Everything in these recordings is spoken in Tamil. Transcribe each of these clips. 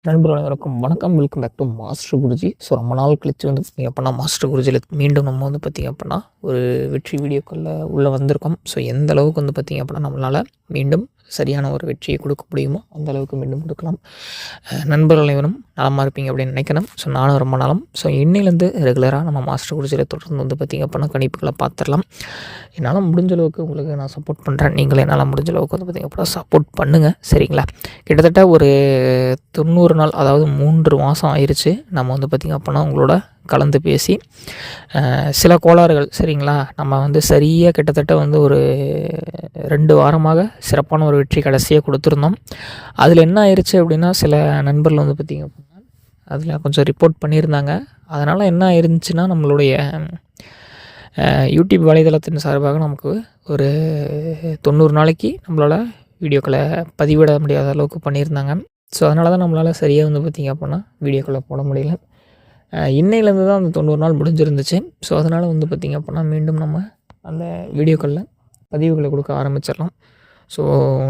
நண்பர்கள் அனைவருக்கும் வணக்கம். Welcome back to Master Guruji. So ரொம்ப நாள் கழிச்சு வந்து பார்த்திங்க அப்படின்னா மாஸ்டர் குருஜியில் மீண்டும் நம்ம வந்து பார்த்திங்க அப்படின்னா ஒரு வெற்றி வீடியோக்களில் உள்ளே வந்திருக்கோம். ஸோ எந்த அளவுக்கு வந்து பார்த்திங்க அப்படின்னா நம்மளால் மீண்டும் சரியான ஒரு வெற்றியை கொடுக்க முடியுமோ அந்த அளவுக்கு மீண்டும் கொடுக்கலாம். நண்பர்கள் அனைவரும் நலமாக இருப்பீங்க அப்படின்னு நினைக்கிறேன். ஸோ நானும் ரொம்ப நலம். ஸோ இன்னிலேருந்து ரெகுலராக நம்ம மாஸ்டர் குருஜியில் தொடர்ந்து வந்து பார்த்திங்க அப்படின்னா கணிப்புகளை பார்த்துடலாம். என்னால் முடிஞ்ச அளவுக்கு உங்களுக்கு நான் சப்போர்ட் பண்ணுறேன். நீங்களே என்னால் முடிஞ்ச அளவுக்கு வந்து பார்த்திங்க அப்படின்னா சப்போர்ட் பண்ணுங்கள், சரிங்களா? கிட்டத்தட்ட ஒரு 90 நாள், அதாவது 3 மாதம் ஆயிடுச்சு நம்ம வந்து பார்த்திங்க அப்படின்னா உங்களோட கலந்து பேசி சில கோளாறுகள், சரிங்களா? நம்ம வந்து சரியாக கிட்டத்தட்ட வந்து ஒரு 2 வாரமாக சிறப்பான ஒரு வெற்றி கடைசியாக கொடுத்துருந்தோம். அதில் என்ன ஆயிடுச்சு அப்படின்னா, சில நண்பர்கள் வந்து பார்த்திங்க அப்படின்னா அதில் கொஞ்சம் ரிப்போர்ட் பண்ணியிருந்தாங்க. அதனால் என்ன ஆயிருந்துச்சுன்னா, நம்மளுடைய யூடியூப் வலைதளத்தின் சார்பாக நமக்கு ஒரு 90 நாளைக்கு நம்மளால் வீடியோக்களை பதிவிட முடியாத அளவுக்கு பண்ணியிருந்தாங்க. ஸோ அதனால தான் நம்மளால் சரியாக வந்து பார்த்திங்க அப்படின்னா வீடியோக்களை போட முடியல. இன்னையிலேருந்து தான் அந்த 90 நாள் முடிஞ்சிருந்துச்சு. ஸோ அதனால் வந்து பார்த்திங்க அப்படின்னா மீண்டும் நம்ம அந்த வீடியோக்களில் பதிவுகளை கொடுக்க ஆரம்பிச்சிடலாம். ஸோ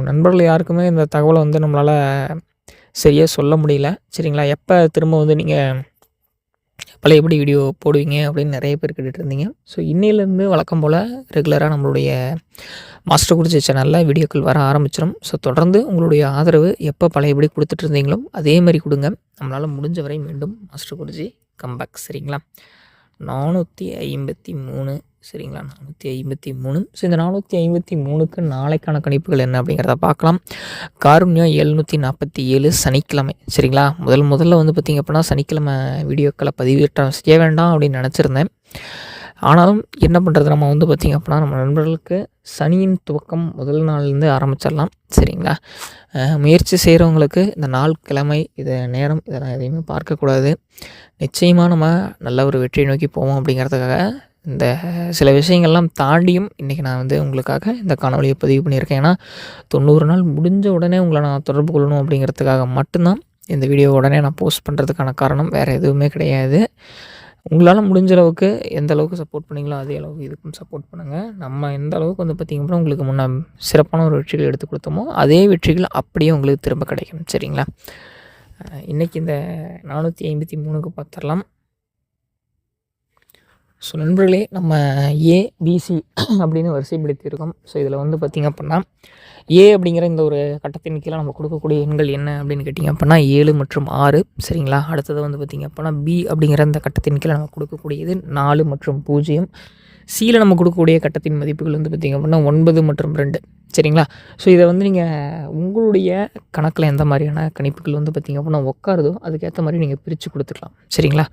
நண்பர்கள் யாருக்குமே இந்த தகவலை வந்து நம்மளால் சரியாக சொல்ல முடியல, சரிங்களா? எப்போ திரும்ப வந்து நீங்கள் பழையபடி வீடியோ போடுவீங்க அப்படின்னு நிறைய பேர் கேட்டுட்டு இருந்தீங்க. ஸோ இன்னையிலேருந்து வழக்கம் போல் ரெகுலராக நம்மளுடைய மாஸ்டர் குருஜி சேனலில் வீடியோக்கள் வர ஆரம்பிச்சிடும். ஸோ தொடர்ந்து உங்களுடைய ஆதரவு எப்போ பழையபடி கொடுத்துட்டு இருந்தீங்களோ அதே மாதிரி கொடுங்க. நம்மளால் முடிஞ்ச வரை மீண்டும் மாஸ்டர் குருஜி கம்பேக், சரிங்களா? 453, சரிங்களா? 453. ஸோ இந்த 453க்கு நாளைக்கான கணிப்புகள் என்ன அப்படிங்கிறத பார்க்கலாம். காருண்யம் 747 சனிக்கிழமை, சரிங்களா? முதல்ல வந்து பார்த்திங்க அப்படின்னா சனிக்கிழமை வீடியோக்களை பதிவேற்றம் செய்ய வேண்டாம் அப்படின்னு நினச்சிருந்தேன். ஆனாலும் என்ன பண்ணுறது, நம்ம வந்து பார்த்திங்க அப்படின்னா நம்ம நண்பர்களுக்கு சனியின் துவக்கம் முதல் நாள்லேருந்து ஆரம்பிச்சிடலாம், சரிங்களா? முயற்சி செய்கிறவங்களுக்கு இந்த நாள், கிழமை, இதை நேரம், இதெல்லாம் எதையுமே பார்க்கக்கூடாது. நிச்சயமாக நம்ம நல்ல ஒரு வெற்றியை நோக்கி போவோம் அப்படிங்கிறதுக்காக இந்த சில விஷயங்கள்லாம் தாண்டியும் இன்றைக்கி நான் வந்து உங்களுக்காக இந்த காணொலியை பதிவு பண்ணியிருக்கேன். ஏன்னா 90 நாள் முடிஞ்ச உடனே உங்களை நான் தொடர்பு கொள்ளணும் அப்படிங்கிறதுக்காக மட்டும்தான் இந்த வீடியோ உடனே நான் போஸ்ட் பண்ணுறதுக்கான காரணம், வேறு எதுவுமே கிடையாது. உங்களால் முடிஞ்ச அளவுக்கு எந்த அளவுக்கு சப்போர்ட் பண்ணிங்களோ அதே அளவுக்கு இதுக்கும் சப்போர்ட் பண்ணுங்கள். நம்ம எந்த அளவுக்கு வந்து பார்த்திங்கன்னா உங்களுக்கு முன்னே சிறப்பான ஒரு வெற்றிகள் எடுத்து கொடுத்தோமோ அதே வெற்றிகள் அப்படியே உங்களுக்கு திரும்ப கிடைக்கும், சரிங்களா? இன்றைக்கி இந்த 453க்கு பார்த்துடலாம். ஸோ நண்பர்களே, நம்ம ஏபிசி அப்படின்னு வரிசைப்படுத்தியிருக்கோம். ஸோ இதில் வந்து பார்த்திங்க அப்படின்னா ஏ அப்படிங்கிற இந்த ஒரு கட்டத்தின் கீழே நம்ம கொடுக்கக்கூடிய எண்கள் என்ன அப்படின்னு கேட்டிங்க அப்படின்னா 7 மற்றும் 6, சரிங்களா? அடுத்தது வந்து பார்த்திங்க அப்படின்னா பி அப்படிங்கிற இந்த கட்டத்தின் கீழே நம்ம கொடுக்கக்கூடியது 4 மற்றும் 0. சியில் நம்ம கொடுக்கக்கூடிய கட்டத்தின் மதிப்புகள் வந்து பார்த்திங்க அப்படின்னா 9 மற்றும் 2, சரிங்களா? ஸோ இதை வந்து நீங்கள் உங்களுடைய கணக்கில் எந்த மாதிரியான கணிப்புகள் வந்து பார்த்திங்க அப்படின்னா உட்காருதோ அதுக்கேற்ற மாதிரி நீங்கள் பிரித்து கொடுத்துக்கலாம், சரிங்களா?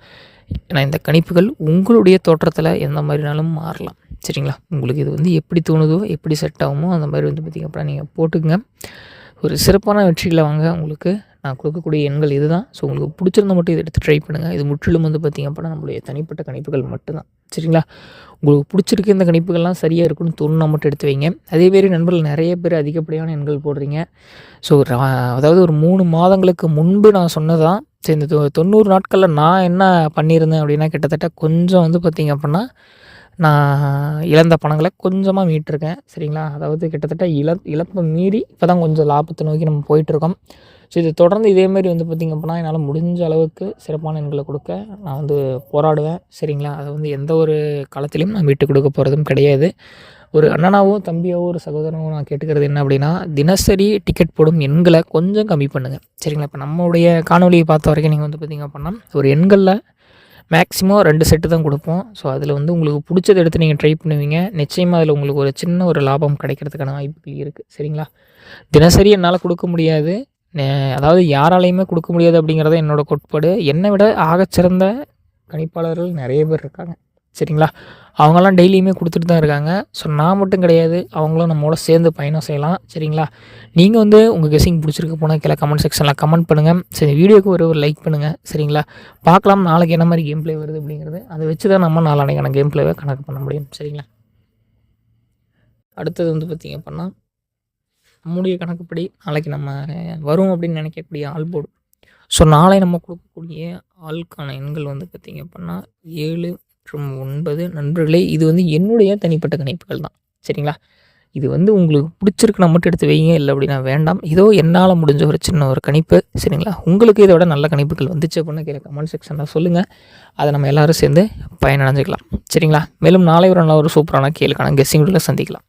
ஏன்னா இந்த கணிப்புகள் உங்களுடைய தோற்றத்தில் எந்த மாதிரினாலும் மாறலாம், சரிங்களா? உங்களுக்கு இது வந்து எப்படி தோணுதோ, எப்படி செட் ஆகுமோ அந்த மாதிரி வந்து பார்த்திங்க அப்படின்னா நீங்கள் போட்டுக்குங்க. ஒரு சிறப்பான வெற்றிகளை வாங்க. உங்களுக்கு நான் கொடுக்கக்கூடிய எண்கள் இது தான். ஸோ உங்களுக்கு பிடிச்சிருந்த மட்டும் இதை எடுத்து ட்ரை பண்ணுங்கள். இது முற்றிலும் வந்து பார்த்திங்க அப்படின்னா நம்மளுடைய தனிப்பட்ட கணிப்புகள் மட்டும்தான், சரிங்களா? உங்களுக்கு பிடிச்சிருக்கு இந்த கணிப்புகள்லாம் சரியாக இருக்குன்னு தோணுனா மட்டும் எடுத்து வைங்க. அதேமாரி நண்பர்கள் நிறைய பேர் அதிகப்படியான எண்கள் போடுறீங்க. ஸோ அதாவது ஒரு 3 மாதங்களுக்கு முன்பு நான் சொன்னதான். சரி, இந்த 90 நாட்களில் நான் என்ன பண்ணியிருந்தேன் அப்படின்னா, கிட்டத்தட்ட கொஞ்சம் வந்து பார்த்திங்க அப்படின்னா நான் இழந்த பணங்களை கொஞ்சமாக மீட்டிருக்கேன், சரிங்களா? அதாவது கிட்டத்தட்ட இழப்பை மீறி இப்போ தான் கொஞ்சம் லாபத்தை நோக்கி நம்ம போயிட்டுருக்கோம். ஸோ இது தொடர்ந்து இதேமாரி வந்து பார்த்திங்க அப்படின்னா என்னால் முடிஞ்ச அளவுக்கு சிறப்பான எண்களை கொடுக்க நான் வந்து போராடுவேன், சரிங்களா? அதை வந்து எந்த ஒரு காலத்திலையும் நான் விட்டு கொடுக்க போகிறதும் கிடையாது. ஒரு அண்ணனாவோ தம்பியாவோ ஒரு சகோதரனோ நான் கேட்டுக்கிறது என்ன அப்படின்னா, தினசரி டிக்கெட் போடும் எண்களை கொஞ்சம் கம்மி பண்ணுங்கள், சரிங்களா? இப்போ நம்மளுடைய காணொலியை பார்த்த வரைக்கும் நீங்கள் வந்து பார்த்திங்க அப்படின்னா ஒரு எண்களில் மேக்ஸிமம் 2 செட்டு தான் கொடுப்போம். ஸோ அதில் வந்து உங்களுக்கு பிடிச்சதை எடுத்து நீங்கள் ட்ரை பண்ணுவீங்க. நிச்சயமாக அதில் உங்களுக்கு ஒரு சின்ன ஒரு லாபம் கிடைக்கிறதுக்கான வாய்ப்புகள் இருக்குது, சரிங்களா? தினசரி என்னால் கொடுக்க முடியாது, அதாவது யாராலையுமே கொடுக்க முடியாது அப்படிங்கிறத என்னோடய கோட்பாடு. என்னை விட ஆகச்சிறந்த கணிப்பாளர்கள் நிறைய பேர் இருக்காங்க, சரிங்களா? அவங்கெல்லாம் டெய்லியுமே கொடுத்துட்டு தான் இருக்காங்க. ஸோ நான் மட்டும் கிடையாது, அவங்களும் நம்மளோட சேர்ந்து பயணம் செய்யலாம், சரிங்களா? நீங்கள் வந்து உங்கள் கெஸ்ஸிங் பிடிச்சிருக்க போனால் கீழே கமெண்ட் செக்ஷனில் கமெண்ட் பண்ணுங்கள். சரி, வீடியோக்கு ஒரு லைக் பண்ணுங்கள், சரிங்களா? பார்க்கலாம் நாளைக்கு என்ன மாதிரி கேம் ப்ளே வருது அப்படிங்கிறது. அதை வச்சு தான் நம்ம நாளைக்கான கேம் ப்ளேவை கணக்கு பண்ண முடியும், சரிங்களா? அடுத்தது வந்து பார்த்திங்க அப்படின்னா நம்முடைய கணக்குப்படி நாளைக்கு நம்ம வரும் அப்படின்னு நினைக்கக்கூடிய ஆள் போர்டு. ஸோ நாளை நம்ம கொடுக்கக்கூடிய ஆளுக்கான எண்கள் வந்து பார்த்திங்க அப்படின்னா 7 மற்றும் 9. நண்பர்களே, இது வந்து என்னுடைய தனிப்பட்ட கணிப்புகள் தான், சரிங்களா? இது வந்து உங்களுக்கு பிடிச்சிருக்குன்னா மட்டும் எடுத்து வைங்க, இல்லை அப்படின்னா வேண்டாம். ஏதோ என்னால் முடிஞ்ச ஒரு சின்ன ஒரு கணிப்பு, சரிங்களா? உங்களுக்கு இதை விட நல்ல கணிப்புகள் வந்துச்சு அப்படின்னா கீழே கமெண்ட் செக்ஷனில் சொல்லுங்கள். அதை நம்ம எல்லோரும் சேர்ந்து பயனடைஞ்சிக்கலாம், சரிங்களா? மேலும் நாளை ஒரு நல்ல ஒரு சூப்பரான கேளுக்கான கெஸ்ஸிங் வீடியோவில் சந்திக்கலாம்.